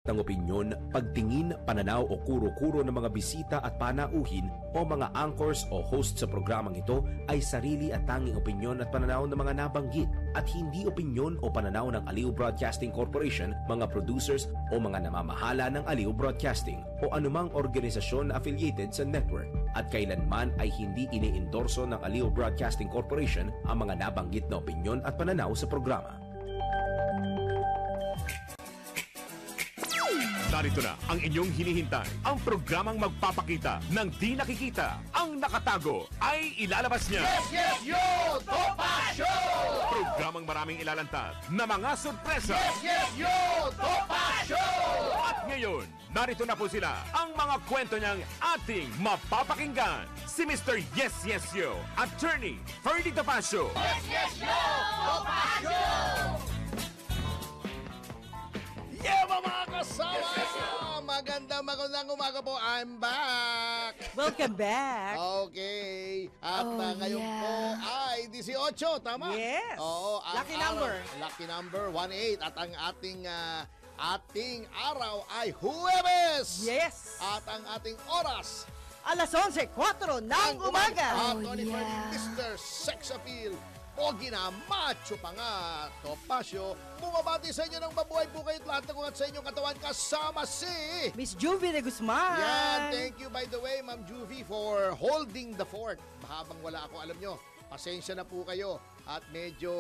ng opinyon, pagtingin, pananaw o kuro-kuro ng mga bisita at panauhin o mga anchors o host sa programang ito ay sarili at tanging opinyon at pananaw ng mga nabanggit at hindi opinyon o pananaw ng Aliw Broadcasting Corporation, mga producers o mga namamahala ng Aliw Broadcasting o anumang organisasyon na affiliated sa network at kailanman ay hindi iniendorso ng Aliw Broadcasting Corporation ang mga nabanggit na opinyon at pananaw sa programa. Narito na ang inyong hinihintay, ang programang magpapakita ng di nakikita. Ang nakatago ay ilalabas niya. Yes, yes, yo! Topa Show! Programang maraming ilalantad na mga sorpresa. Yes, yes, yo! Topa Show! At ngayon, narito na po sila, ang mga kwento niyang ating mapapakinggan. Si Mr. Yes, Yes, Yo, Attorney Ferdy Topacio. Yes, yes, yo! Topa Show! Yeah, mga kasama! Magandang umaga po. I'm back! Welcome back! Okay. At ngayon po ay 18, tama? Yes. Oo, Lucky number. Lucky number, 18. At ang ating araw ay Huwebes! Yes! At ang ating oras, Alas 11:04 ng umaga! Tony Ferdy, Mr. Sex Appeal, Pogi na, macho pa nga, Topacio, bumabati sa inyo ng mabuhay po kayo at lahat ng at sa inyong katawan kasama si Miss Juvie de Guzman. Yan, thank you by the way, Ma'am Juvie, for holding the fort. Habang wala ako, alam nyo, pasensya na po kayo at medyo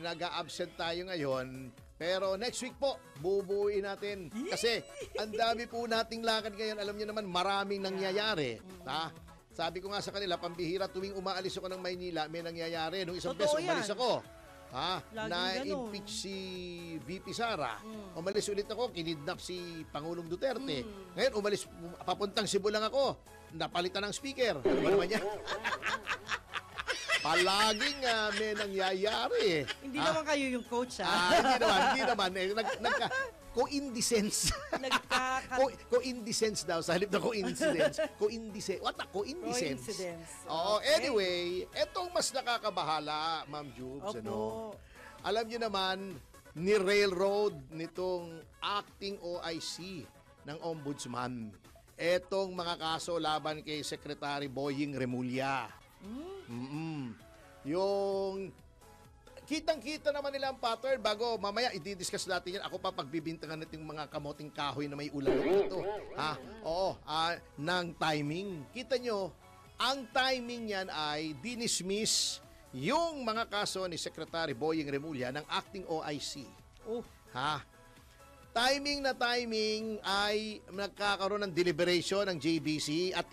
nag-a-absent tayo ngayon. Pero next week po, bubuuin natin. Kasi ang dami po nating lakad ngayon. Alam nyo naman, maraming nangyayari. Ha? Sabi ko nga sa kanila, pambihira tuwing umaalis ako ng Maynila, may nangyayari. Nung isang beses umalis ako, na-impeach si VP Sara. Umalis ulit ako, kinidnap si Pangulong Duterte. Ngayon, umalis, papuntang Cebu lang ako, napalitan ng speaker. Ano ba naman yan? Palaging may nangyayari. Hindi naman kayo yung coach, Hindi naman. Co-indecence. Co-indecence daw sa halip na co-incidence. Co-indecence. What a co-indecence. Oo, anyway, etong mas nakakabahala, Ma'am Jubes. Alam niyo naman, ni-railroad nitong acting OIC ng Ombudsman. Etong mga kaso laban kay Secretary Boying Remulla. Yung kitang-kita naman nila ang pattern bago mamaya i-discuss natin yan. Ako pa pagbibintangan natin mga kamoting kahoy na may ulalok nito. Ng timing. Kita nyo, ang timing yan ay dinismiss yung mga kaso ni Secretary Boying Remulla ng acting OIC. Timing na timing ay nagkakaroon ng deliberation ng JBC at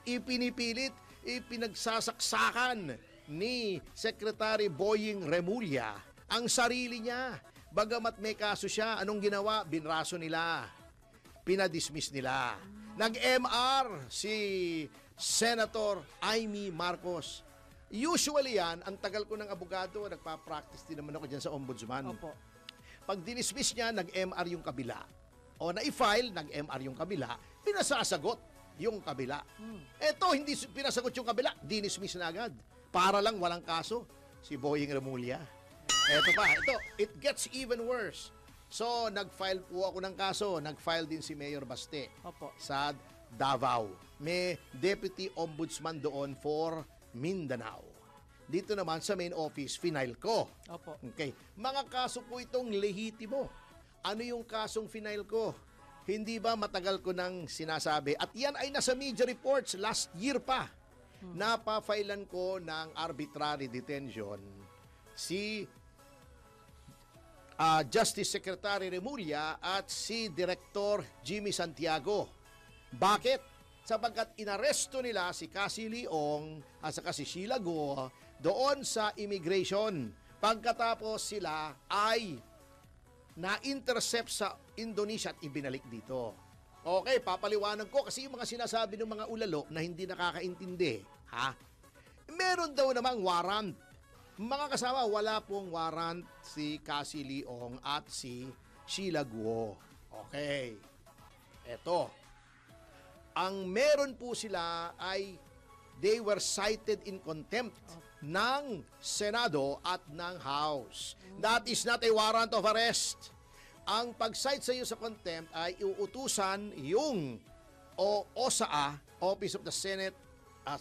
ipinagsasaksakan ni Secretary Boying Remulla ang sarili niya. Bagamat may kaso siya, anong ginawa? Binraso nila. Pinadismiss nila. Nag-MR si Senator Amy Marcos. Usually yan, ang tagal ko ng abogado, nagpa-practice din naman ako dyan sa Ombudsman. Opo. Pag dinismiss niya, nag-MR yung kabila. O na-file, nag-MR yung kabila, pinasasagot yung kabila. Eto, hindi pinasagot yung kabila, dinismiss na agad. Para lang walang kaso, si Boying Remulla. Eto pa, it gets even worse. So, nag-file po ako ng kaso. Nag-file din si Mayor Baste. Opo. Sa Davao. May Deputy Ombudsman doon for Mindanao. Dito naman sa main office, final ko. Opo. Okay. Mga kaso po itong lehitimo. Ano yung kasong final ko? Hindi ba matagal ko nang sinasabi? At yan ay nasa media reports last year pa. Napafailan ko ng arbitrary detention si Justice Secretary Remulla at si Director Jimmy Santiago. Bakit? Sapagkat inaresto nila si Cassie Leong at saka si Sheila Guo doon sa immigration. Pagkatapos sila ay na-intercept sa Indonesia at ibinalik dito. Okay, papaliwanag ko kasi yung mga sinasabi ng mga ulalo na hindi nakakaintindi. Meron daw namang warrant. Mga kasama, wala pong warrant si Cassie Leong at si Sheila Guo. Okay. Eto. Ang meron po sila ay they were cited in contempt ng Senado at ng House. That is not a warrant of arrest. ang pag-cite sa iyo sa contempt ay iuutusan yung OSAA, Office of the Senate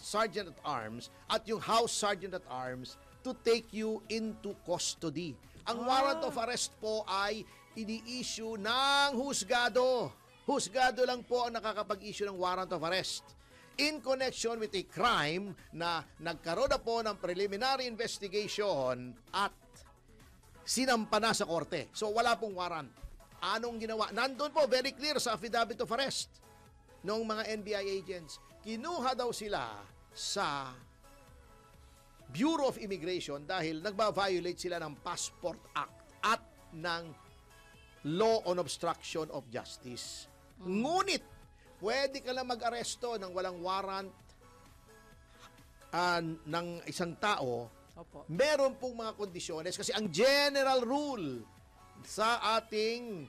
Sergeant at Arms, at yung House Sergeant at Arms to take you into custody. Ang warrant of arrest po ay ini-issue ng husgado. Husgado lang po ang nakakapag-issue ng warrant of arrest in connection with a crime na nagkaroon na po ng preliminary investigation at sinampa na sa korte. So wala pong warrant. Anong ginawa? Nandun po, very clear sa affidavit of arrest ng mga NBI agents. Kinuha daw sila sa Bureau of Immigration dahil nagba-violate sila ng Passport Act at ng Law on Obstruction of Justice. Ngunit, pwede ka lang mag-aresto ng walang warrant ng isang tao. Opo. Meron pong mga kondisyones kasi ang general rule sa ating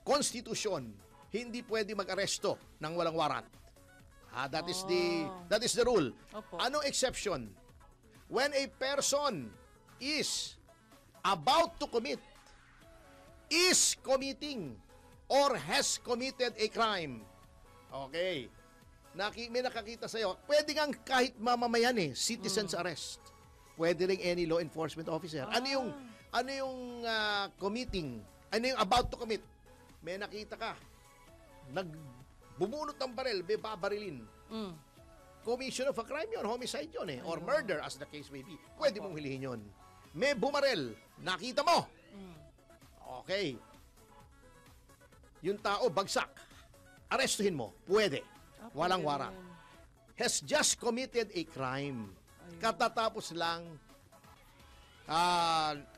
konstitusyon, hindi pwede mag-aresto ng walang warrant. That is the rule. Opo. Anong exception? When a person is about to commit, is committing, or has committed a crime. Okay. May nakakita sa'yo. Pwede nga kahit mamamayan citizen's arrest. Pwede rin any law enforcement officer. Ano yung committing? Ano yung about to commit? May nakita ka. Nagbubunot ng baril, may babarilin. Commission of a crime yun, homicide yun or murder as the case may be. Pwede mong hilihin yun. May bumaril, nakita mo. Okay. Yung tao, bagsak. Arestuhin mo. Pwede. Walang warrant. Has just committed a crime. Katatapos lang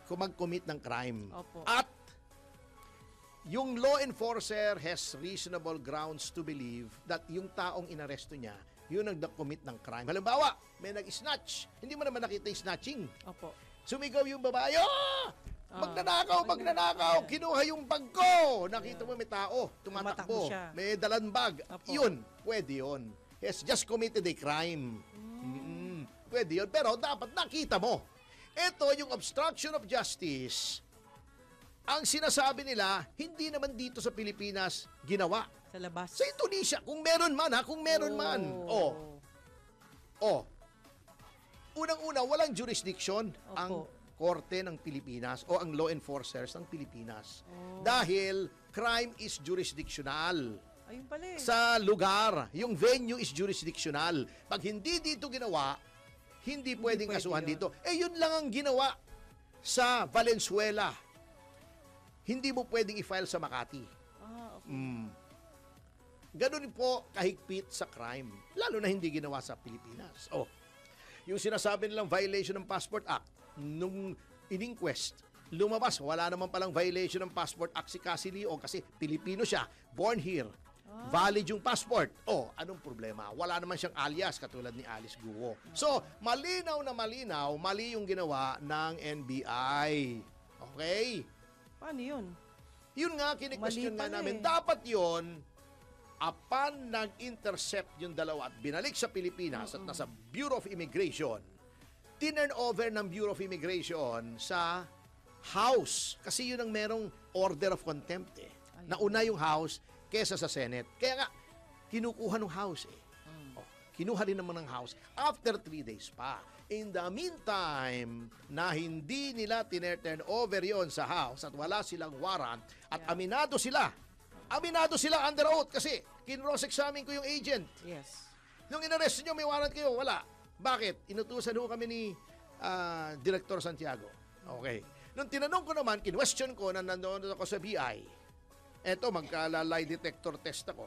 mag-commit ng crime. Opo. At yung law enforcer has reasonable grounds to believe that yung taong inaresto niya, yung nag-commit ng crime. Halimbawa, may nag-snatch. Hindi mo naman nakita yung snatching. Opo. Sumigaw yung babae, magnanakaw, kinuha yung bag ko. Nakita mo may tao, tumatakbo, Tumatakbo siya. may dalang bag. Opo. Yun, pwede yun. Has just committed a crime. Pwede yun, pero dapat nakita mo. Ito, yung obstruction of justice, ang sinasabi nila, hindi naman dito sa Pilipinas ginawa. Sa labas. Sa Indonesia, kung meron man kung meron man. Unang-una, walang jurisdiction ang korte ng Pilipinas o ang law enforcers ng Pilipinas. Dahil crime is jurisdictional. Ayun pala eh. Sa lugar, yung venue is jurisdictional. Pag hindi dito ginawa, hindi pwedeng pwede kasuhan yun. dito. Yun lang ang ginawa sa Valenzuela. Hindi mo pwedeng i-file sa Makati. Okay. Ganun po kahigpit sa crime. Lalo na hindi ginawa sa Pilipinas. Yung sinasabi nilang violation ng Passport Act, nung in-inquest, lumabas, wala naman palang violation ng Passport Act si Cassie Leong kasi Pilipino siya, born here. Valid yung passport. Anong problema? Wala naman siyang alias katulad ni Alice Guo. So, malinaw na malinaw, mali yung ginawa ng NBI. Okay? Paano yun? Yun nga, kini-question Mali nga pala namin. eh. Dapat yun, upon nag-intercept yung dalawa at binalik sa Pilipinas at nasa Bureau of Immigration, tinurn over ng Bureau of Immigration sa House. Kasi yun ang merong order of contempt Nauna yung House kesa sa Senate. Kaya nga, kinukuha ng House kinuha rin naman ng House after 3 days pa. In the meantime, na hindi nila tinurn over yon sa House at wala silang warrant at aminado sila under oath kasi kinross-examine ko yung agent. Yes. Nung inarest nyo, may warrant kayo, wala. Bakit? Inutusan ho kami ni Director Santiago. Okay. Nung tinanong ko naman, kinwestiyon ko na nandoon ako sa BI, eto, magka-lie detector test ako.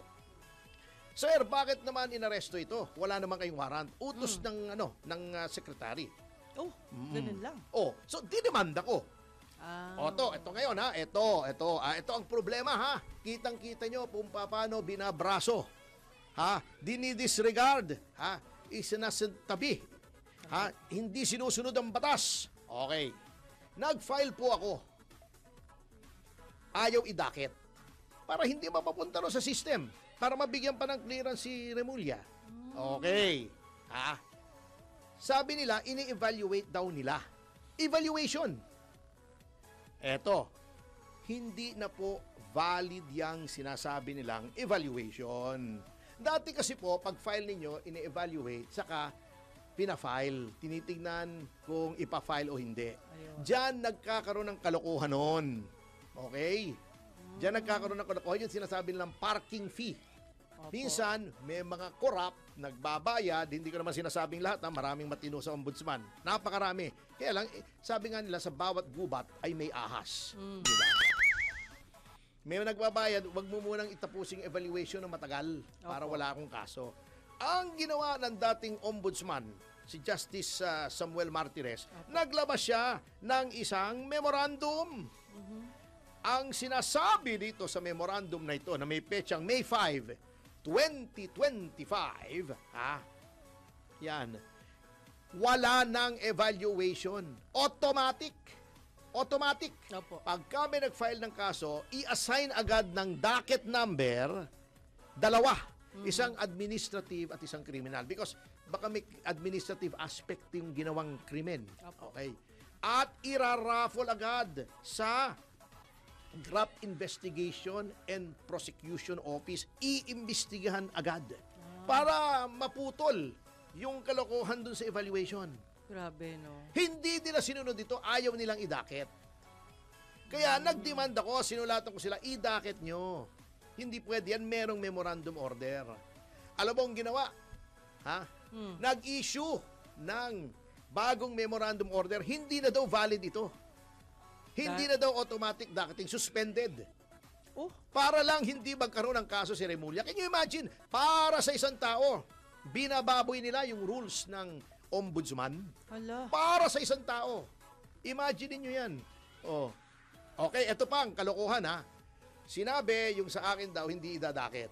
Sir, bakit naman inaresto ito? Wala naman kayong warrant. Utos ng secretary. Ganun lang. So dinimanda ko. Ito ngayon ito ang problema ha. Kitang-kita nyo kung paano binabraso. Dinidisregard, isinasantabi. Hindi sinusunod ang batas. Okay. Nag-file po ako. Ayaw idakit. Para hindi mapapunta ro sa system. Para mabigyan pa ng clearance si Remulla. Okay. Sabi nila, ini-evaluate daw nila. Evaluation. Eto. hindi na po valid yung sinasabi nilang evaluation. Dati kasi po, pag file ninyo, ini-evaluate, saka pina-file. Tinitingnan kung ipa-file o hindi. Ayun. Diyan nagkakaroon ng kalokohan noon. Okay? Diyan nagkakaroon ng kalokohan. Yung sinasabi nilang parking fee. Opo. Minsan, may mga corrupt, nagbabayad, hindi ko naman sinasabing lahat, maraming matino sa ombudsman. Napakarami. Kaya lang, sabi nga nila, sa bawat gubat ay may ahas. Di ba? May nagbabayad, wag mo munang itapusing evaluation ng matagal para Opo. wala akong kaso. Ang ginawa ng dating ombudsman, si Justice Samuel Martires, naglabas siya ng isang memorandum. Ang sinasabi dito sa memorandum na ito, na may petsang May 5, 2025, yan, wala ng evaluation. Automatic. Opo. Pag kami nag-file ng kaso, i-assign agad ng docket number, dalawa. Isang administrative at isang criminal. Because baka may administrative aspect yung ginawang krimen. Opo. Okay. At iraraffle agad sa Graft Investigation and Prosecution Office. Iimbestigahan agad. Para maputol yung kalokohan dun sa evaluation. Grabe, no? Hindi nila sinunod ito, ayaw nilang idakit. Kaya nag-demand ako, sinulatan ko sila, idakit nyo. Hindi pwede yan, merong memorandum order. Alam mo ang ginawa? Nag-issue ng bagong memorandum order, hindi na daw valid ito. Hindi na daw automatic docketing, suspended. Oh, Para lang hindi magkaroon ng kaso si Remulla. Can you imagine? Para sa isang tao, binababoy nila yung rules ng ombudsman. hala. Para sa isang tao. Imagine niyo yan. Oh. Okay, ito pa ang kalokohan ha. Sinabi yung sa akin daw hindi idadakit.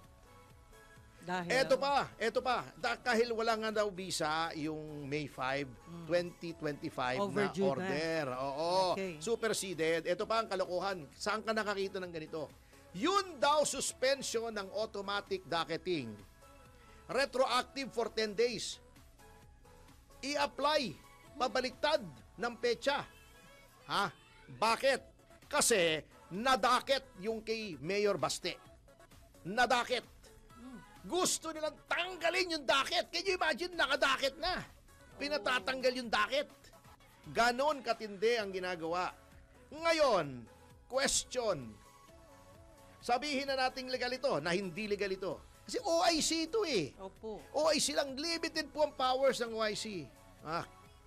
Dahil, Ito pa. Dahil wala nga daw visa yung May 5, 2025 Overdue na order. Oo. Okay. Superseded. Ito pa ang kalokohan. Saan ka nakakita ng ganito? Yun daw suspension ng automatic docketing. Retroactive for 10 days. I-apply. Pabaliktad ng petsa. Bakit? Kasi nadakit yung kay Mayor Baste. Nadakit. Gusto nilang tanggalin yung docket. Can you imagine? Nakadakit na. Pinatatanggal yung docket. Ganon katindi ang ginagawa. Ngayon, question. Sabihin na nating legal ito, na hindi legal ito. Kasi OIC ito eh. Opo. OIC lang, limited po ang powers ng OIC.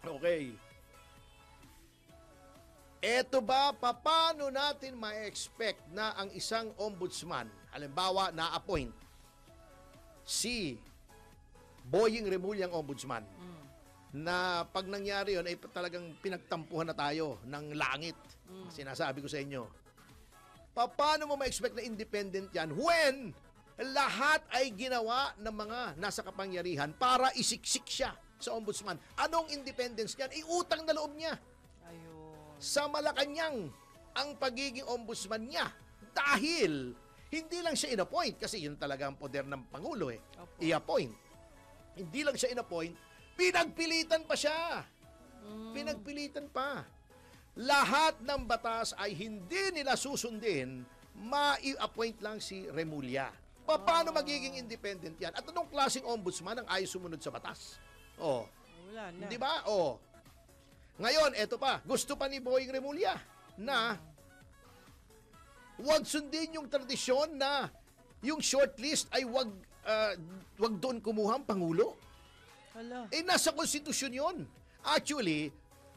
Okay. Eto ba, paano natin ma-expect na ang isang ombudsman, halimbawa, na-appoint si Boying Remulla ang ombudsman, na pag nangyari yun, ay talagang pinagtampuhan na tayo ng langit. Sinasabi ko sa inyo. Paano mo ma-expect na independent yan when lahat ay ginawa ng mga nasa kapangyarihan para isiksik siya sa ombudsman? Anong independence niyan? Utang na loob niya Ayun. sa Malacanang ang pagiging ombudsman niya dahil hindi lang siya in-appoint kasi yun talaga ang poder ng Pangulo Opo. i-appoint. Hindi lang siya in-appoint, pinagpilitan pa siya. Pinagpilitan pa. Lahat ng batas ay hindi nila susundin, mai-appoint lang si Remulla. Paano magiging independent yan? At anong klaseng ombudsman ang ayaw sumunod sa batas? Wala na. Di ba? Ngayon, eto pa. Gusto pa ni Boying Remulla na wag sundin yung tradisyon na yung shortlist ay wag doon kumuha ang Pangulo. Hala. Nasa konstitusyon yun. Actually,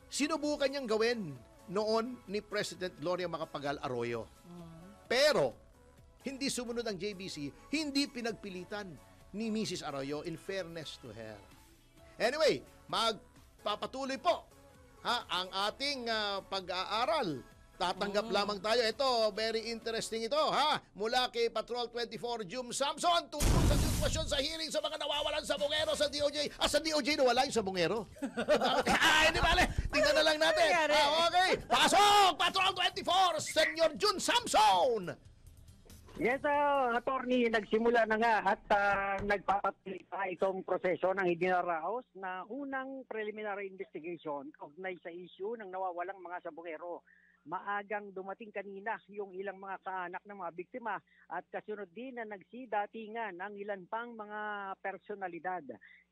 sinubukan niyang gawin noon ni President Gloria Macapagal Arroyo. Pero, hindi sumunod ang JBC, hindi pinagpilitan ni Mrs. Arroyo in fairness to her. Anyway, magpapatuloy po ang ating pag-aaral. Tatanggap lamang tayo. Ito, very interesting ito, mula kay Patrol 24 Jum Samson, tungkol sa sitwasyon sa hearing sa mga nawawalan sa bungero sa DOJ. Sa DOJ nawala yung sa bungero. Hindi bale. Tingnan na lang natin. Okay. Pasok! Patrol 24, Senyor Jun Samson! Yes, attorney, nagsimula na nga at nagpapatuloy pa itong proseso ng idinaraos na unang preliminary investigation kaugnay sa issue ng nawawalang mga sabungero. maagang dumating kanina yung ilang mga kaanak ng mga biktima at kasunod din na nagsidatingan ang ilan pang mga personalidad.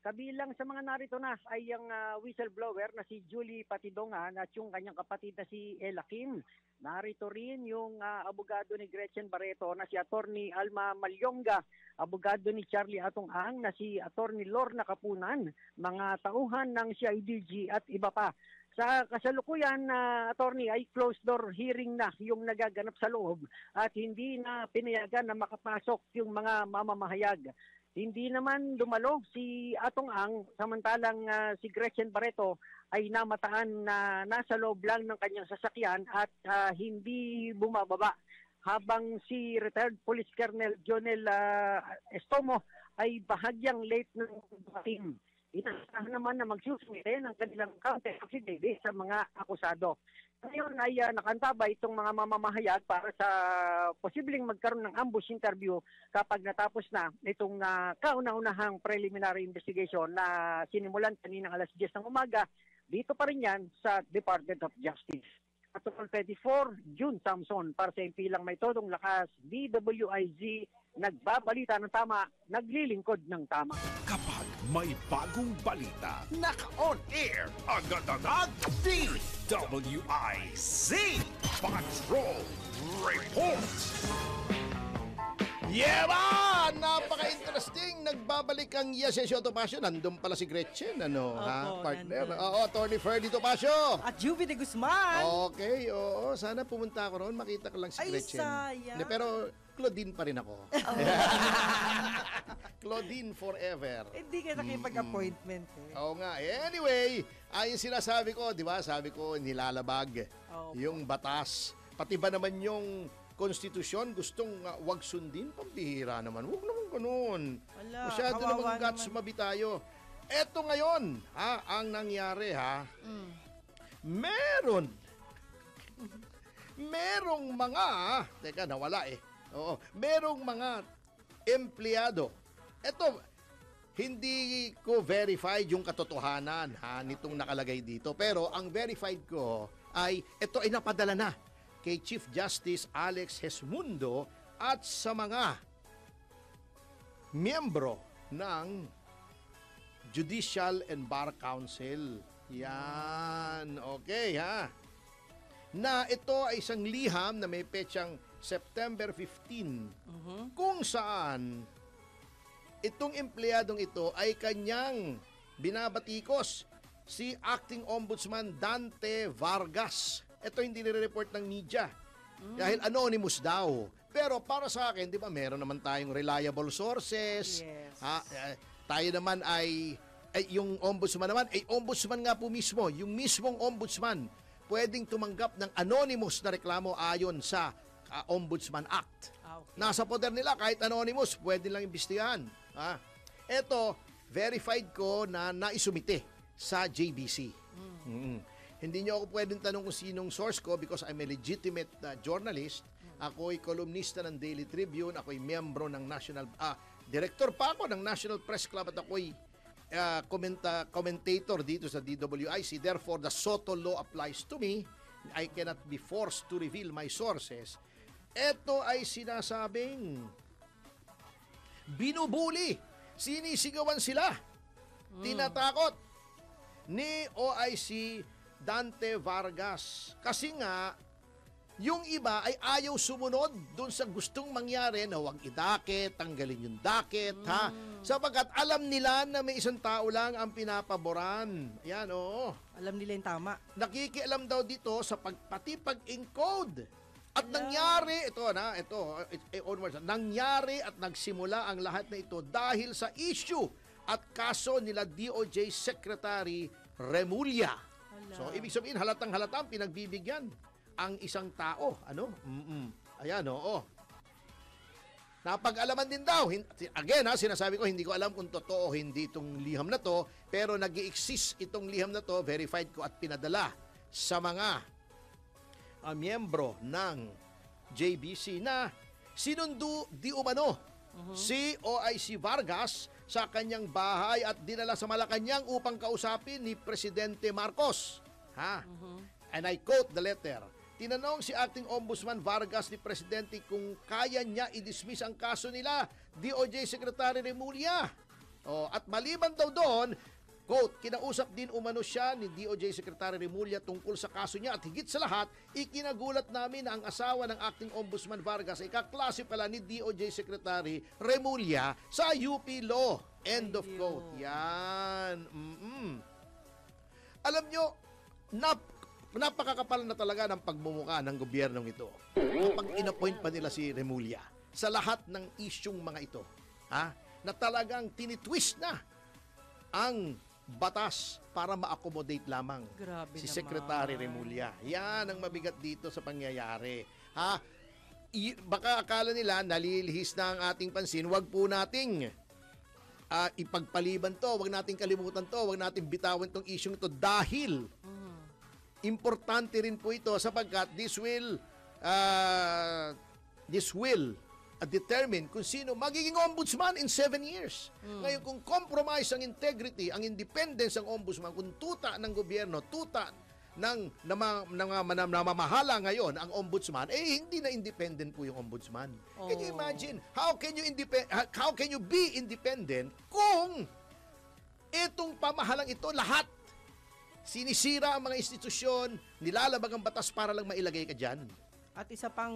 Kabilang sa mga narito na ay ang whistleblower na si Julie Patidongan at yung kanyang kapatid na si Ella Kim. Narito rin yung abogado ni Gretchen Barreto na si Attorney Alma Malyonga, abogado ni Charlie Atong Ang na si Attorney Lorna Kapunan, mga tauhan ng CIDG at iba pa. Sa kasalukuyan, attorney, ay closed door hearing na yung nagaganap sa loob at hindi na pinayagan na makapasok yung mga mamamahayag. Hindi naman dumalo si Atong Ang, samantalang si Gretchen Barreto ay namataan na nasa loob lang ng kanyang sasakyan at hindi bumababa. Habang si retired Police Colonel Jonel Estomo ay bahagyang late ng dumating. Inasahan naman na magsusumite ng kanilang counter affidavit sa mga akusado. Ngayon ay nakantabay itong mga mamamahayag para sa posibleng magkaroon ng ambush interview kapag natapos na itong kauna-unahang preliminary investigation na sinimulan kaninang alas 10 ng umaga. Dito pa rin yan sa Department of Justice. At 24, June Samson para sa impilang may todong lakas, DWIZ, nagbabalita ng tama, naglilingkod ng tama. Kapag may bagong balita, naka-on air, agad-agad, DWIZ Patrol Report. Yeah ba? Napaka-interesting. Nagbabalik ang Yes Yes Yo Topacio. Nandun pala si Gretchen, ano, Opo, partner? nandun. Oo, Attorney Ferdy Topacio. At Juvie de Guzman. Okay, oo. Sana pumunta ako roon. Makita ko lang si Ay, Gretchen. sayang. Hindi, pero Claudine pa rin ako. Claudine forever. Hindi ka nakipag-appointment eh. Oo nga. Anyway, ayon sinasabi ko, di ba? Sabi ko, nilalabag Opo. yung batas. Pati ba naman yung konstitusyon gustong wag sundin? Pambihira naman. Huwag naman ganun. Wala, Masyado kawawa namang guts naman. mabi tayo. Eto ngayon, ang nangyari merong mga, teka nawala eh. Oo, merong mga empleyado. Eto, hindi ko verified yung katotohanan nitong nakalagay dito. Pero ang verified ko ay ito ay napadala na kay Chief Justice Alex Hesmundo at sa mga miyembro ng Judicial and Bar Council. Yan. Okay, na ito ay isang liham na may petsang September 15 kung saan itong empleyadong ito ay kanyang binabatikos si Acting Ombudsman Dante Vargas. Ito hindi nire-report ng media dahil anonymous daw. Pero para sa akin, di ba, meron naman tayong reliable sources. Yes. Tayo naman ay yung ombudsman naman, ombudsman nga po mismo, yung mismong ombudsman, pwedeng tumanggap ng anonymous na reklamo ayon sa Ombudsman Act. Okay. Nasa poder nila, kahit anonymous, pwede lang imbestigahan. Ito, verified ko na naisumite sa JBC. Hindi nyo ako pwedeng tanong kung sinong source ko because I'm a legitimate journalist. Ako'y kolumnista ng Daily Tribune. Ako'y miyembro ng director pa ako ng National Press Club at ako'y commentator dito sa DWIC. Therefore, the Soto law applies to me. I cannot be forced to reveal my sources. Ito ay sinasabing binubuli. Sinisigawan sila. Tinatakot ni OIC Dante Vargas. Kasi nga, yung iba ay ayaw sumunod dun sa gustong mangyari na huwag idakit, tanggalin yung dakit, sapagkat alam nila na may isang tao lang ang pinapaboran. Yan, oo. Alam nila yung tama. Nakikialam daw dito sa pati pag-encode. At nangyari, nangyari at nagsimula ang lahat na ito dahil sa issue at kaso nila DOJ Secretary Remulla. So, ibig sabihin, halatang-halatang pinagbibigyan ang isang tao. Ayan, oo. Napag-alaman din daw. Again, sinasabi ko, hindi ko alam kung totoo o hindi itong liham na to, pero nag-i-exist itong liham na to, verified ko at pinadala sa mga miyembro ng JBC na sinundo di umano si OIC Vargas sa kanyang bahay at dinala sa Malacanang upang kausapin ni Presidente Marcos. And I quote the letter, Tinanong si Acting Ombudsman Vargas ni Presidente kung kaya niya i-dismiss ang kaso nila, DOJ Secretary Remulla. At maliban daw doon, quote, kinausap din umano siya ni DOJ Secretary Remulla tungkol sa kaso niya at higit sa lahat, ikinagulat namin na ang asawa ng Acting Ombudsman Vargas ay kaklase pala ni DOJ Secretary Remulla sa UP Law. End of quote. Yan. Alam nyo, napakakapal na talaga ng pagmumuka ng gobyernong ito. Kapag inappoint pa nila si Remulla sa lahat ng isyung mga ito, na talagang tinitwist na ang batas para ma-accommodate lamang Grabe si naman. Secretary Remulla. Yan ang mabigat dito sa pangyayari. Baka akala nila nalilihis na ang ating pansin, wag po nating ipagpaliban to, wag nating kalimutan to, wag nating bitawan tong isyung ito dahil importante rin po ito sapagkat this will determine kung sino magiging ombudsman in 7 years. Ngayon, kung compromise ang integrity, ang independence ng ombudsman, kung tuta ng gobyerno, tuta ng namamahala ngayon ang ombudsman, hindi na independent po yung ombudsman. Can you imagine? How can you be independent kung itong pamahalang ito lahat sinisira ang mga institusyon, nilalabag ang batas para lang mailagay ka dyan? At isa pang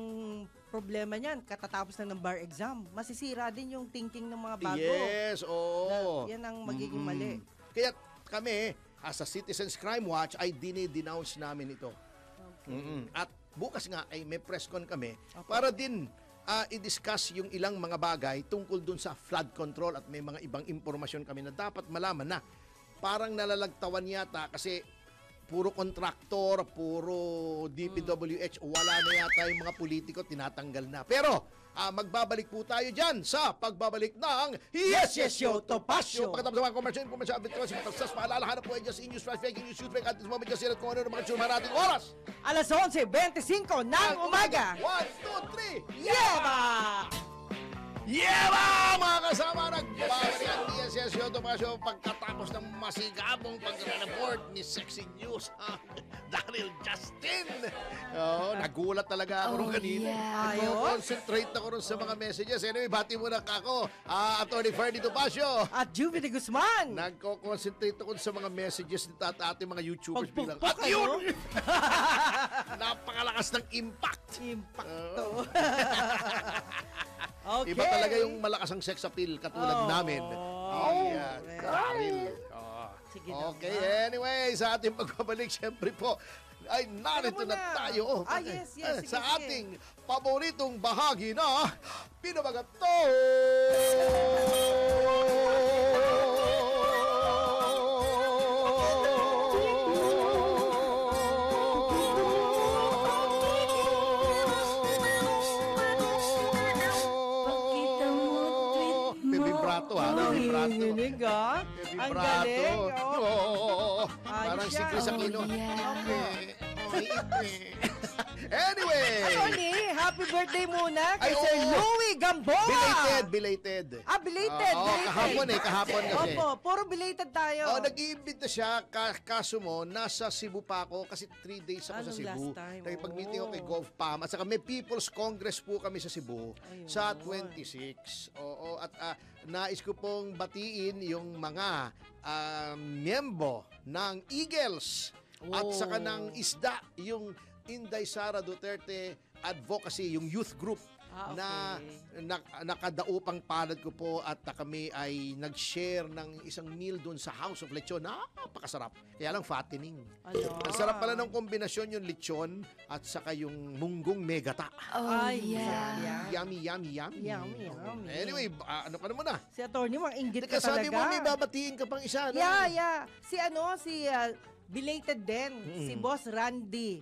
problema niyan, katatapos na ng bar exam, masisira din yung thinking ng mga bago. Yes, oo. Yan ang magiging mali. Kaya kami, as a Citizens Crime Watch, ay dinidenounce namin ito. At bukas nga ay may press con kami para din i-discuss yung ilang mga bagay tungkol dun sa flood control at may mga ibang impormasyon kami na dapat malaman na parang nalalagtawan yata kasi puro kontraktor, puro DPWH, wala na yata yung mga politiko, tinatanggal na. Pero, magbabalik po tayo dyan sa pagbabalik ng Yes, Yes, Yo, Topacio. Pagkatapos ng mga commercial, abit ko, si Patasas, paalala, hanap po ay just in news, fake news, shoot, fake, at this moment, just kung ano ng mga tsura nating oras. Alas 11:25 ng umaga. 1, 2, 3, Yeba! Yeba! Mga kasama, nagbabalik ang Yes, Yes, Yo, Topacio pagkatapos ng masigabong pag-report ni Sexy News, Daryl Justin. Nagulat talaga ako rin kanina. Concentrate ako rin sa mga messages. Anyway, bati muna ako, Atty. Ferdy Topacio. At Juvie de Guzman. Nagko-concentrate ako sa mga messages ni ating mga YouTubers bilang. Pagpukpok, At yun! Napakalakas ng impact. Impacto. Okay. Iba talaga yung malakas ang sex appeal katulad namin. Ayan, Daryl. Sige Okay, anyway, sa ating pagbabalik, syempre po, ay narito na tayo yes, sige, sa sige. ating paboritong bahagi na Pinabagato! Vibrato vibrato. Nanginginig Ang galing. Parang siya. sikli sa kilo. Anyway. Tony, happy birthday muna kay Ay, Sir oo. Louie Gamboa. Belated. Belated. Kahapon kasi. Opo, puro belated tayo. Nag-iimbita siya, kaso mo, nasa Cebu pa ako kasi 3 days ako sa Anong Cebu. last time? Nakipag-meeting ako kay GovPam. At saka may People's Congress po kami sa Cebu Ayun. sa 26. At nais ko pong batiin yung mga miyembro ng Eagles at saka ng ISDA, yung Inday Sara Duterte Advocacy, yung youth group na nakadaupang palad ko po at kami ay nag-share ng isang meal doon sa House of Lechon. Napakasarap. Kaya lang fattening. Ang sarap pala ng kombinasyon yung lechon at saka yung munggong megata. Ay, yeah. Yummy. Yummy. Anyway, ano ka naman na? Si Atty. Mang inggit ka Teka, sabi mo talaga. may babatiin ka pang isa. No? Yeah. Si belated din. Si Boss Randy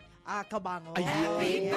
Cabango. Ayun.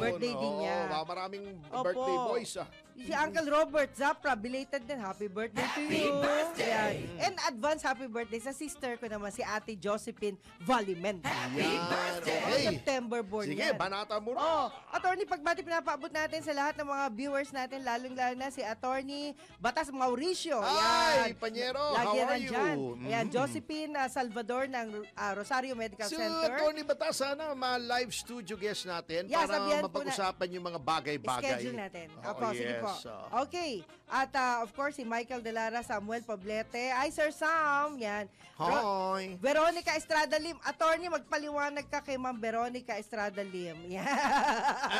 Birthday din niya. Maraming Opo. birthday boys. Si Uncle Robert Zapra, belated din. Happy birthday to you. Ayan. And advance happy birthday sa sister ko naman, si Ate Josephine Valimen. Yan. Okay. September born Sige, yan. banata mo na. Oh, Attorney Pagbati, pinapaabot natin sa lahat ng mga viewers natin, lalong-lalo na si Attorney Batas Mauricio. Ay, Panyero, Lagi how are nandyan. you? Ayan, Josephine Salvador ng Rosario Medical Si Center. Tony Batas, sana ma-live studio guest natin Yeah, para sabihan po mapag-usapan yung mga bagay-bagay. Schedule natin. Oo, Opo, sige yes, po. oo. Okay. At of course, si Michael Delara, Samuel Poblete. Ay, Sir Sam. Yan. Hoy. Veronica Estrada Lim. Attorney, magpaliwanag ka kay Ma'am Veronica Estrada Lim. Yan.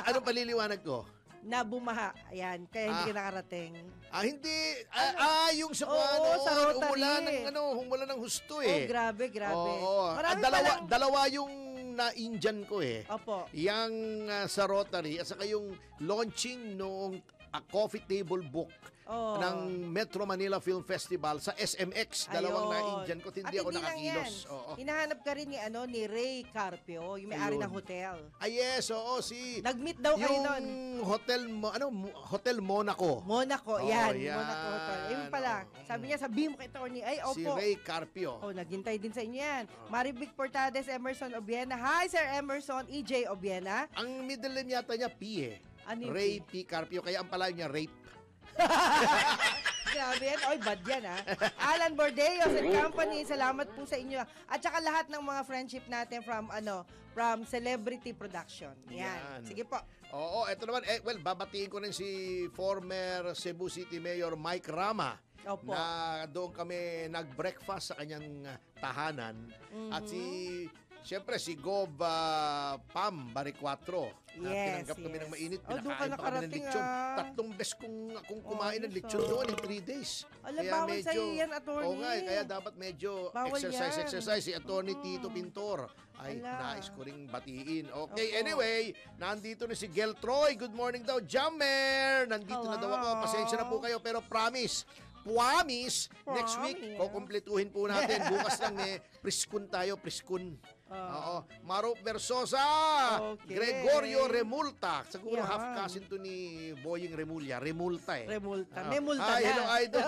Ano paliliwanag ko? Na bumaha. Ayan. Kaya hindi ka nakarating. Hindi. Yung sa Oo, sa Rotary. Humula ng husto Oh, eh. grabe. Oo. Marami Dalawa yung na-Indian ko eh. Opo. Yang sa Rotary at saka yung launching noong coffee table book Oh. ng Metro Manila Film Festival sa SMX. Dalawang Ayun. na-Indian ko. Hindi At ako hindi lang nakakilos. yan. Oo. Hinahanap ka rin ni Ray Carpio, yung may-ari Ayun. ng hotel. Yes, oo. Si Nag-meet daw kayo yung nun. Hotel Monaco. Monaco, Oh, yan. yan. Monaco Hotel. Ayun pala. Oh. Sabi niya, sabihin mo kay Tony, ay, opo. Si Ray Carpio. Oh, naghintay din sa inyo yan. Maribig Portades, Emerson Obiena. Hi, Sir Emerson. EJ Obiena. Ang middle name yata niya P eh. Ano yung Ray P. Carpio. Kaya ang palayo niya Rape. Grabe yan. Oy, bad yan, ha? Alan Bordeos and Company, salamat po sa inyo. At saka lahat ng mga friendship natin from Celebrity Production. Yan. Yan. Sige po. Oo, eto naman. Babatiin ko rin si former Cebu City Mayor Mike Rama. Opo. Na doon kami nag-breakfast sa kanyang tahanan. At siyempre si Gob Pam Baricuatro. Yes, Tinanggap kami yes. ng mainit. Oh, doon ka Pinakain pa kami ng nakarating, lechon. ah. 3 beses akong kumain ng ayos, lechon ah. doon in 3 days. Alam, bawal sa'yo yan, attorney. Oo nga, kaya dapat medyo Bawal yan. exercise. Si Attorney Tito Pintor ay Ala. nais ko ring batiin. Okay, Opo. anyway, nandito na si Gel Troy. Good morning daw, Jammer. Nandito na daw ako. Hello. Pasensya na po kayo, pero promise, next week, Promise. kukumpletuhin po natin. Bukas lang priskun tayo, priskun. Oo. Maro Versosa, Okay. Gregorio Remulta. Siguro Yan. half cousin to ni Boying Remulla. Remulta eh. Remulta. Ah. May multa Hi, na. hello idol.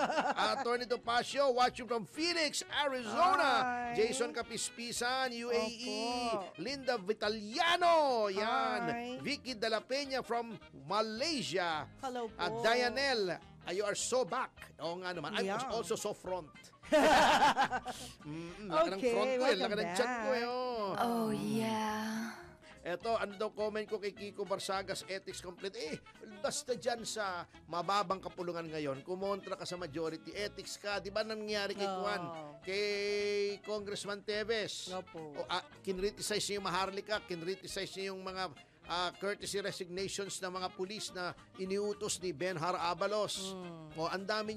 Attorney Topacio, watching from Phoenix, Arizona. Hi. Jason Capispisan, UAE. Opo. Linda Vitaliano, yan. Hi. Vicky Dela Peña from Malaysia. Hello po. At Dianel, you are so back. Oo nga naman. I was Yeah. also so front. Laki ng Okay, front ko eh. welcome Laki ng chat ko eh. back. Oh. yeah. Eto, ano daw comment ko kay Kiko Barsagas, ethics complete. Basta dyan sa mababang kapulungan ngayon, kumontra ka sa majority, ethics ka. Di ba nangyari kay Oo. Juan? Kay Congressman Teves. Opo. Kinriticize niya yung Maharlika, kinriticize niya yung mga courtesy resignations ng mga pulis na iniutos ni Benhar Abalos. Ang dami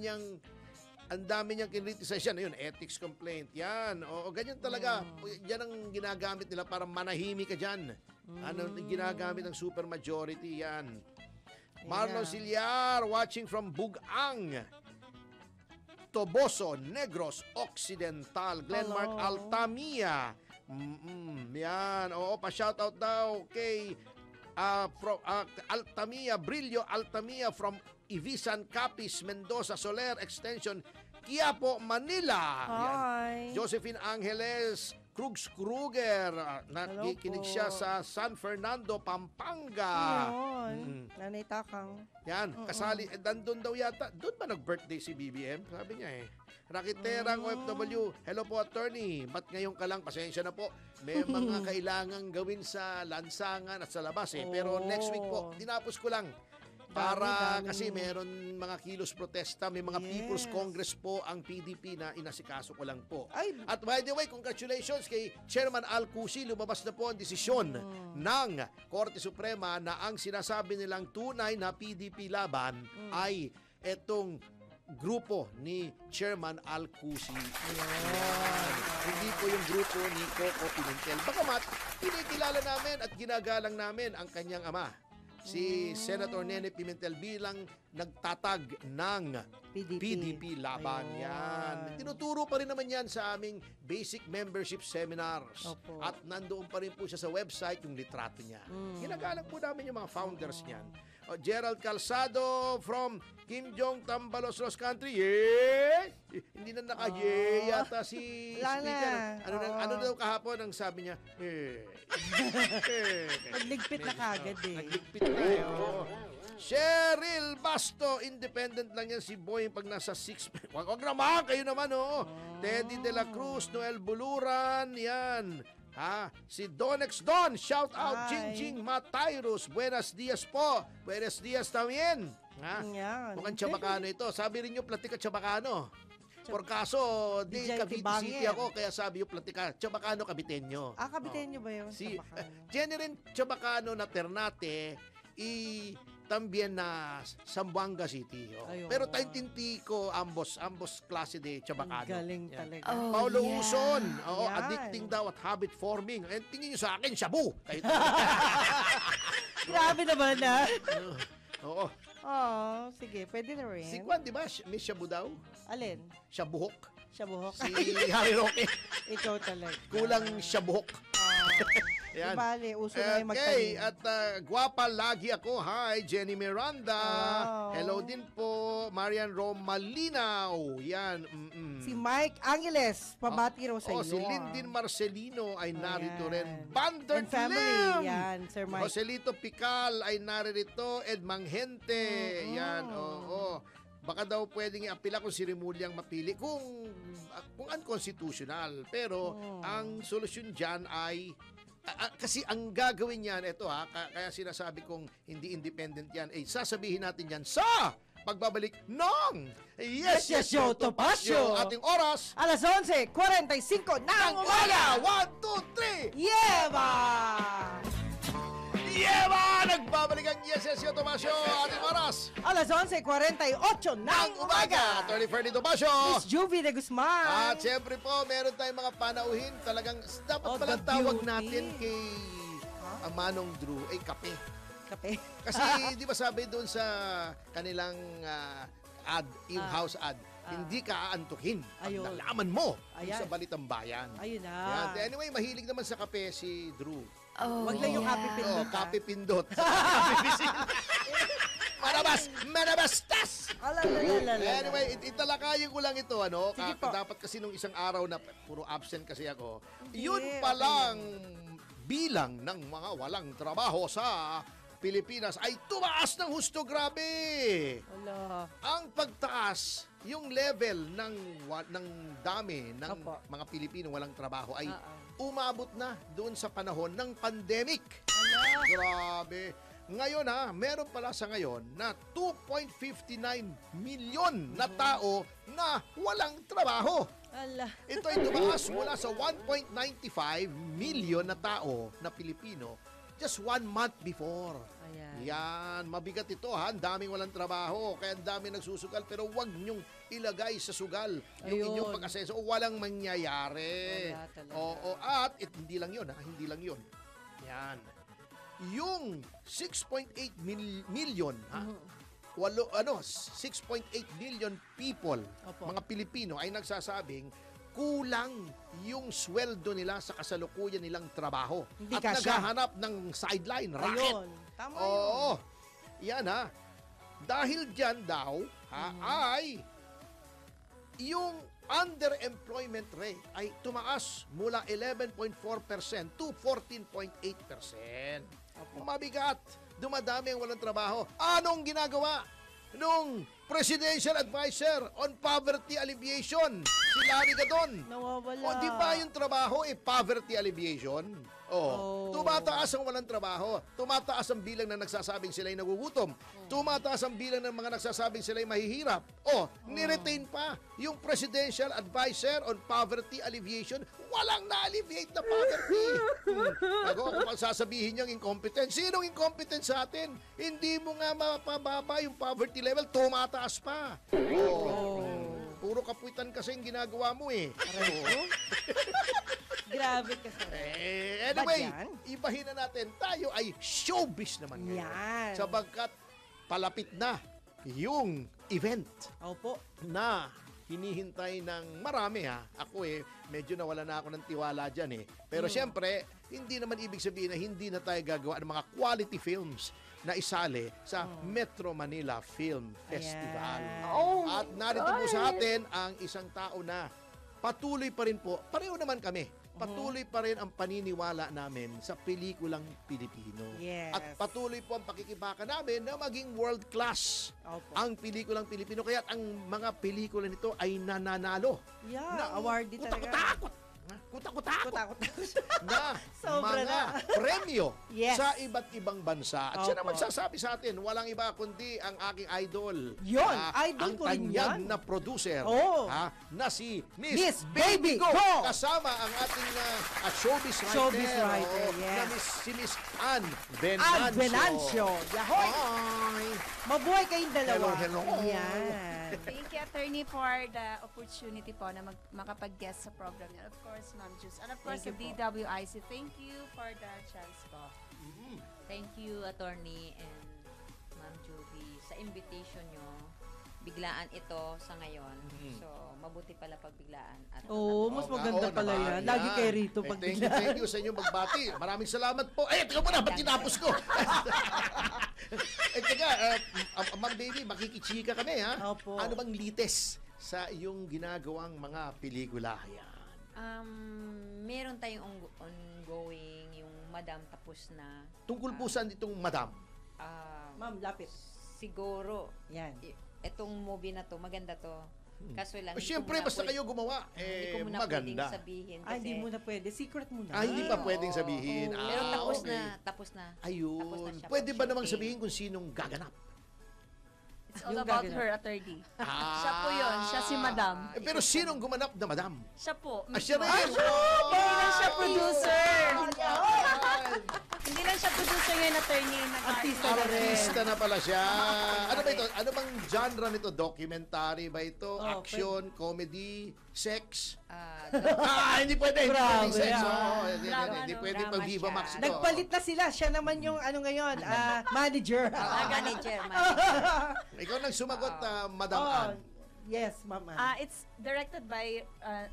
niyang kinriticize yan. Ayun, ethics complaint. Yan. O ganyan talaga. Yan ang ginagamit nila para manahimik ka dyan. Ano ginagamit ng supermajority. Yan. Marlon Siliar, watching from Bugang. Toboso, Negros Occidental. Glenmark Hello. Altamia. Yan. Oo, pa-shoutout daw kay Altamia, Brillo Altamia from Ibisan, Capiz, Mendoza, Soler, Extension, Quiapo, Manila. Yan. Hi. Josephine Angeles Kruger, nakikinig po. siya sa San Fernando, Pampanga. Yun. Nanay Takang. Yan, kasali, nandun daw yata, doon ba nag-birthday si BBM? Sabi niya eh. Rakiterang OFW, hello po attorney, ba't ngayon ka lang, pasensya na po, may mga kailangang gawin sa lansangan at sa labas eh. Pero next week po, tinapos ko lang. Para Dami. kasi meron mga kilos protesta, may mga Yes. People's Congress po ang PDP na inasikaso ko lang po. Ay, At by the way, congratulations kay Chairman Al-Cusi. Lumabas na po ang desisyon ng Korte Suprema na ang sinasabi nilang tunay na PDP laban ay etong grupo ni Chairman Al-Cusi. Hindi po yung grupo ni Coco Pimentel. Bagamat, kinikilala namin at ginagalang namin ang kanyang ama, si Senator Nene Pimentel, bilang nagtatag ng PDP laban. Ayun. Yan. Tinuturo pa rin naman yan sa aming basic membership seminars. Opo. At nandoon pa rin po siya sa website yung litrato niya. Ginagalang po namin yung mga founders niyan. Gerald Calzado from Kim Jong Tambalos, Los Country. Yes! Hindi na yata si Wala speaker. na. Ano daw kahapon ang sabi niya? Nagligpit na kagad eh. Nagligpit na eh. Oo. Cheryl Basto, independent lang yan si Boy pag nasa 6. Wag naman, kayo naman, oh. Teddy De La Cruz, Noel Buluran, yan. Si Donex Don, shout out, Hi. Ching Matyrus, buenos dias po. Buenos dias también. Yan. Mukhang Chabacano ito. Sabi rin nyo, platika Chabacano. Por kaso, di DJ Cavite Tibangen. City ako, kaya sabi yung platika, Chabacano, Caviteño. Kabitenyo ba yun? Si Chabacano. Jenny rin Chabacano na Ternate también na Zamboanga City. Ayun. Pero taintinti ko ambos klase de Chabacano. Galing Yan. talaga. Paulo Uson, Yan. addicting daw at habit forming. Eh, tingin nyo sa akin, shabu. Kayo Grabe naman na. Oo. Sige, pwede na rin. Si Kwan, di ba? May shabu daw? Alin? Shabuhok. Siya buhok. Si Harry Roque. Ikaw talaga. Kulang shabuhok. Yan. Yan. Bale, uso na yung Okay, magtanim. at gwapa lagi ako. Hi, Jenny Miranda. Wow. Hello din po, Marian Romalinaw. Yan. Si Mike Angeles, pabati raw sa iyo. Si Lyndin Marcelino ay narito Ayan. rin. Bandert And family, Lim! yan, Sir Mike. Joselito Pical ay narito. Ed Manghente. Yan, oo. Baka daw pwedeng i-apila kung si Remulyang mapili kung unconstitutional. Pero ang solusyon dyan ay kasi ang gagawin yan, ito kaya sinasabi kong hindi independent yan, sasabihin natin yan sa pagbabalik ng Yes, Yes, Yo, Topacio. Ating oras Alas 11:45 ng umaga. 1, 2, 3 Yeba! Yeba! Nagbabalik ang Yes, Yes, Yo, Tomasyo. Ating oras Alas 11:48 ng umaga. Attorney Ferdy Tomasyo. Miss Juvie de Guzman. At siyempre po, meron tayong mga panauhin. Talagang dapat palang the tawag beauty. natin kay Manong Drew ay kape. Kape. Kasi di ba sabi doon sa kanilang ad, yung house ad, hindi ka aantukin pag Ayun. nalaman mo Ayan. sa Balitang Bayan. Ayun na. Yan. Anyway, mahilig naman sa kape si Drew. Wag lang yung happy pindot. Kape pindot. Manabastas! Anyway, italakayin ko lang ito, Sige po. dapat kasi nung isang araw na puro absent kasi ako, Hindi, yun palang bilang ng mga walang trabaho sa Pilipinas ay tumaas ng husto, grabe! Wala. Ang pagtaas, yung level ng dami ng Opo. mga Pilipino walang trabaho ay umabot na doon sa panahon ng pandemic. Grabe. Ngayon meron pala sa ngayon na 2.59 milyon na tao na walang trabaho. Ala. Ito ay tumaas mula sa 1.95 milyon na tao na Pilipino just 1 month before. Ayan. Yan, mabigat ito Ang daming walang trabaho, kaya ang daming nagsusugal, pero wag nyong ilagay sa sugal yung Ayun. inyong pag-aseso o walang mangyayari. Wala talaga. Oo, at hindi lang yun, hindi lang yun. Yan. Yung 6.8 million, 6.8 million people, Opo. mga Pilipino ay nagsasabing kulang yung sweldo nila sa kasalukuyan nilang trabaho. Hindi at kasya. naghahanap ng sideline, racket. Ayun. Tama Oo. Yan Dahil dyan daw, ay yung underemployment rate ay tumaas mula 11.4% to 14.8%. Mabigat. Dumadami ang walang trabaho. Anong ginagawa nung Presidential Advisor on Poverty Alleviation, si Larry Gadon? Nawawala. O di ba yung trabaho poverty alleviation? Oh. Tumataas ang walang trabaho. Tumataas ang bilang na nagsasabing sila'y nagugutom. Tumataas ang bilang ng mga nagsasabing sila'y mahihirap. Niretain pa yung Presidential Advisor on Poverty Alleviation. Walang na-alleviate na poverty. Ako pang sasabihin niyang incompetent. Sinong incompetent sa atin? Hindi mo nga mapababa yung poverty level. Tumataas pa. Puro kapuitan kasi yung ginagawa mo Grabe ka sa Anyway, Ba yan? ibahin na natin. Tayo ay showbiz naman ngayon. Yan. Sabagkat palapit na yung event Opo. na hinihintay ng marami Ako medyo nawala na ako ng tiwala dyan Pero syempre, hindi naman ibig sabihin na hindi na tayo gagawa ng mga quality films. na isali sa Metro Manila Film Festival. Ayan. Oh, At narito po sa atin ang isang tao na patuloy pa rin po, pareho naman kami, patuloy pa rin ang paniniwala namin sa pelikulang Pilipino. Yes. At patuloy po ang pakikibaka namin na maging world class Opo. ang pelikulang Pilipino. Kaya ang mga pelikula nito ay nananalo. Yeah, awarded talaga. Kutakot-takot. Kutakot-takot Kutakot. na Sobra mga na. premyo Yes. sa iba't ibang bansa. At siya Opo. naman sasabi sa atin, walang iba kundi ang aking idol. Yun, idol ang ko rin tanyag yan. na producer Oo. na si Miss Miss Baby Go. Go. Kasama ang ating showbiz writer. Showbiz writer, yes. Na si Miss Ann Venancio. Ad Venancio. Yahoy! Hi! Mabuhay kayong dalawa. Hello. Yan. Thank you, attorney, for the opportunity po na makapag-guest sa program niyo. Of course, Ma'am Juice. And of course, Thank the you po. DWIC. Thank you for the chance po. Thank you, attorney and Ma'am Judy, sa invitation nyo. Biglaan ito sa ngayon. So, mabuti pala pag biglaan. At Oo, mas Oo, maganda oo pala naman, yan. Lagi kayo rito Eh, pag thank you sa inyong magbati. Maraming salamat po. Eh, teka muna, ba't tinapos ko? Teka, Ma'am Baby, makikichika kami, ha? Opo. Ano bang lites sa iyong ginagawang mga pelikula? Yan. meron tayong ongoing, yung Madam tapos na. Tungkol po saan itong Madam? Ma'am, lapit. Siguro, Yan. itong movie na to, maganda to. Kaso lang, Siyempre, basta kayo gumawa, hindi ko muna pwedeng maganda. sabihin. Ah, hindi kasi- muna pwede. Secret muna. Hindi pa pwedeng sabihin. Oo, pero tapos okay. na, tapos na. Ayun. Tapos na siya Pwede ba namang pag-shooting. sabihin kung sinong gaganap? It's all Yung about gaganap. her, attorney. Siya po yun. Siya si Madam. Pero sinong gumanap na Madam? Siya po. Siya rin! Hindi lang siya producer. Ayan. Hindi lang siya producer ngayon, attorney. Artista na rin. Artista na pala siya. Ano ba ito? Ano bang genre nito? Documentary ba ito? Oh, Action? Comedy? Sex? Ah, Hindi pwede. Hindi Grabe, pwede sex. ah. Hindi pwede Drama pag Viva siya. Max ito. Nagpalit na sila. Siya naman yung ano ngayon, manager. manager. Ikaw nang sumagot, Madam Oh, Ann. yes, ma'am. It's directed by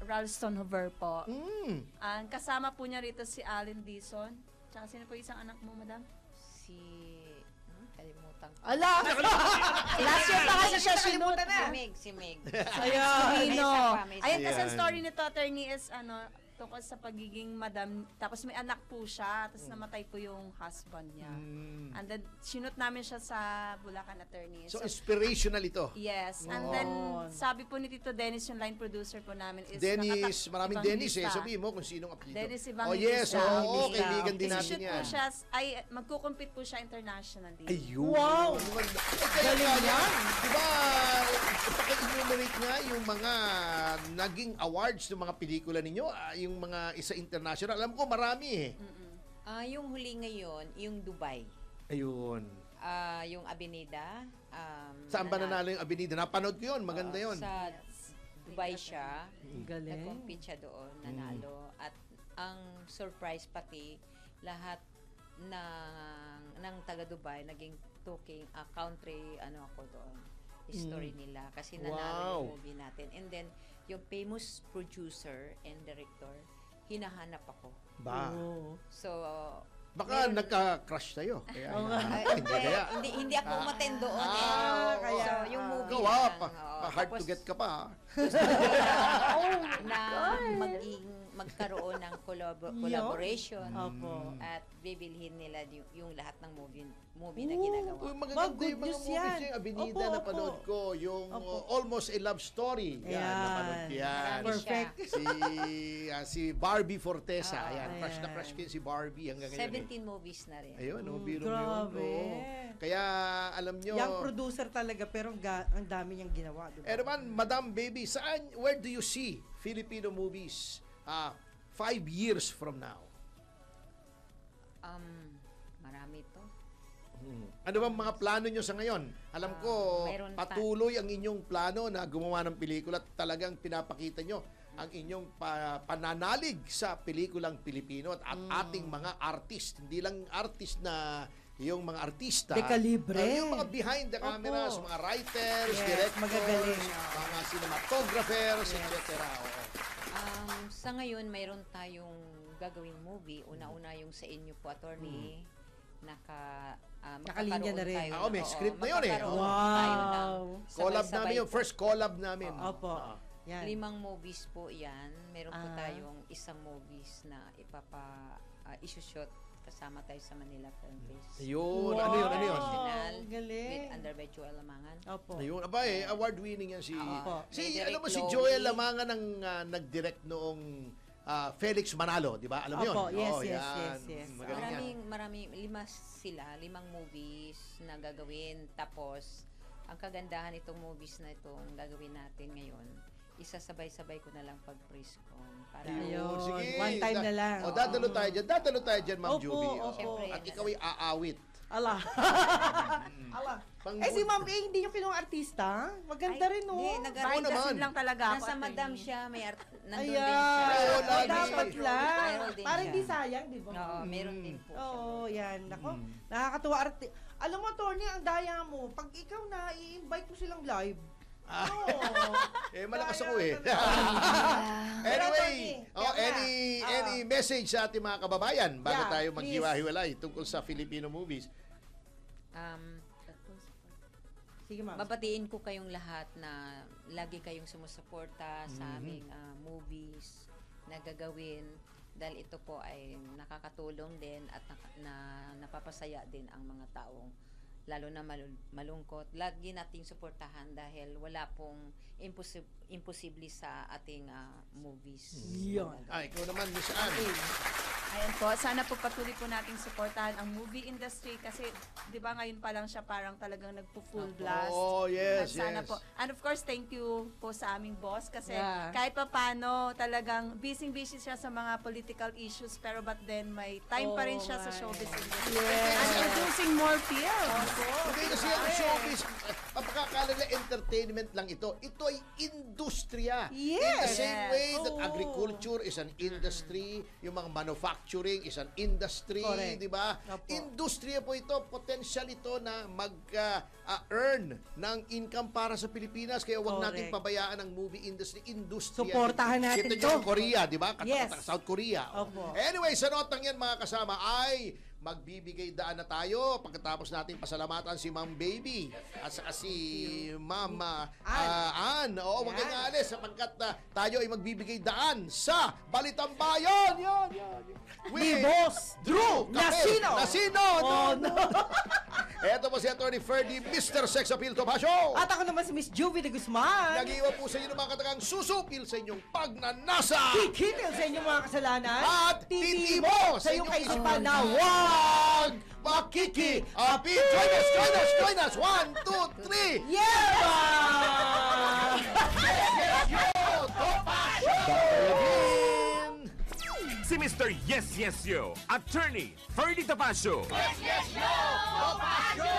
Ralston Hover po. Kasama po niya rito si Allen Dizon. Tsaka sino po isang anak mo, Madam? Si, kalimutan ko. Ala! Last year pa kasi siya sinut. Nakalimutan na. Si Meg. Ayan. Pino. May isa pa. Ayun kasi ang Ayan. story nito, attorney, is tungkol sa pagiging madam. Tapos may anak po siya. Tapos namatay po yung husband niya. And then, sinut namin siya sa Bulacan, attorney. So, inspirational ito. Yes. And then, sabi po ni Tito Dennis, yung line producer po namin is Dennis, maraming Dennis eh. Evangelista. Sabihin mo kung sinong apelido. Dennis Oh yes, Evangelista. oo, kaibigan din Kasi natin shoot po yan. siya, magkukumpit po siya internationally. Ayun. Wow! Galing yan. Diba, paki-enumerate nga yung mga naging awards ng mga pelikula ninyo, yung mga isa international. Alam ko marami eh. Yung huli ngayon, yung Dubai. Ayun. Yung Avenida. Saan ba nanalo yung Avenida? Napanood ko yun. Maganda yun. Sa Dubai siya. Galing. Nag-compete siya doon, nanalo. At ang surprise pati, lahat ng taga Dubai naging talking country ako doon history nila kasi nanalo Wow. yung movie natin, and then yung famous producer and director hinahanap ako, Ba? Oo. so Baka nagka-crush sa'yo. Kaya, hindi kaya. hindi ako umattend doon kaya- so yung movie Ikaw lang, hard to tapos get ka pa. na magkaroon ng collaboration Opo. at bibilhin nila yung lahat ng movie na ginagawa. Uy, magaganda good yung mga news movies yan. niya. Yung Avenida Opo, napanood opo. ko. Yung Opo. Almost a Love Story. Yan, Ayan. napanood ko yan. Marami Perfect. Si Barbie Fortesa. Ayan, ayan. crush na crush ko yun si Barbie hanggang ngayon. 17 movies na rin. Ayun, biro mo yun. Grabe. Oo. Kaya, alam nyo, Young producer talaga, pero ang dami niyang ginawa. Diba? naman, Madam Baby, where do you see Filipino movies 5 years from now? Marami to. Ano bang mga plano nyo sa ngayon? Alam ko, mayroon patuloy ang inyong plano na gumawa ng pelikula at talagang pinapakita nyo ang inyong pananalig sa pelikulang Pilipino at ating mga artist. Hindi lang artist na yung mga artista. De calibre. Yung mga behind the cameras, Opo. mga writers, Yes, directors, magagaling. mga cinematographers, etc. Oo. Sa ngayon, mayroon tayong gagawing movie. Una-una yung sa inyo po, attorney. Nakalinya na rin. May script na yun eh. Collab namin yung first collab namin. Opo. Yan. 5 movies po yan. Meron po tayong isang movies na issue-shot kasama tayo sa Manila Film Fest. Ayun. Wow. Ano yun? National, Galing. with under by Joel Lamangan. Opo. Ayun. Aba award-winning yan si... Opo. Si, May alam mo, direct si Chloe. Joel Lamangan ang nag-direct noong Felix Manalo, di ba? Alam mo yun? Opo, yes, Oo, yes, yan. yes, yes. Magaling yan. Maraming, 5 movies na gagawin. Tapos, ang kagandahan itong movies na itong gagawin natin ngayon, isasabay-sabay ko na lang pag-prescom. Para Ayun, sige. One time na lang. Dadalo tayo dyan. Dadalo tayo dyan, Ma'am Opo, Juby. opo. Siyempre, At ikaw ay aawit. Ala. Ala. Si Ma'am A, hindi nyo kinuha artista? Maganda rin, no? Hindi, Behind the naman. scene lang talaga ako. Nasa attorney. madam siya, nandun din Ayan. siya. Oo, Oh, lagi dapat siya. lang. Meron din Para siya. hindi sayang, di ba? Oo, meron din po siya. Oo, yan. Nako, nakakatuwa. Alam mo, Tony, ang daya mo. Pag ikaw na, i-invite mo silang live. Oo. Malakas ako Daya eh. talaga. Anyway, Pero, Tony, any message sa ating mga kababayan bago Yeah, tayo please. maghiwa-hiwalay tungkol sa Filipino movies? Sige, Ma'am. Babatiin ko kayong lahat na lagi kayong sumusuporta sa aming movies na gagawin dahil ito po ay nakakatulong din at napapasaya din ang mga taong lalo na malungkot. Lagi nating suportahan dahil wala pong imposible sa ating movies. Yun. Ikaw naman, Miss Anne. Ayan po, sana po patuloy po nating suportahan ang movie industry kasi 'di ba ngayon pa lang siya parang talagang nagpo-full blast. Oh, yes, At sana yes. po. And of course, thank you po sa aming boss kasi Yeah. kahit pa paano talagang busy siya sa mga political issues pero but then may time pa rin siya sa showbiz industry. Yes. And producing more films. Hindi kasi ang showbiz, pagkakala na entertainment lang ito. Ito ay industriya. Yes. In the same way that Oo. agriculture is an industry, yung mga manufacturing is an industry, Correct. di ba? Opo. Industriya po ito, potential ito na mag-earn ng income para sa Pilipinas. Kaya huwag nating Correct. pabayaan ang movie industry. Industriya. Suportahan natin Kita niyo to. ang Korea, di ba? Yes. South Korea. Opo. Anyway, sa notang yan mga kasama ay magbibigay daan na tayo pagkatapos nating pasalamatan si Ma'am Baby at saka si Ma'am Ann. Oo, huwag kayong aalis sapagkat tayo ay magbibigay daan sa Balitang Bayan. Yan. Ni Boss Drew Nasino. Nasino. Oh, no. Eto po si Attorney Ferdy, Mr. Sex Appeal Tomasio. At ako naman si Miss Juvie de Guzman. Nag-iwan po sa inyo ng mga katagang susupil sa inyong pagnanasa. Kikitil sa inyong mga kasalanan. At titibo sa iyong kaisipan na huwag makiki-api. Join us. 1, 2, 3. Yeah! Si Mr. Yes Yes Yo, Attorney Ferdy Topacio. Yes, yo! Topacio!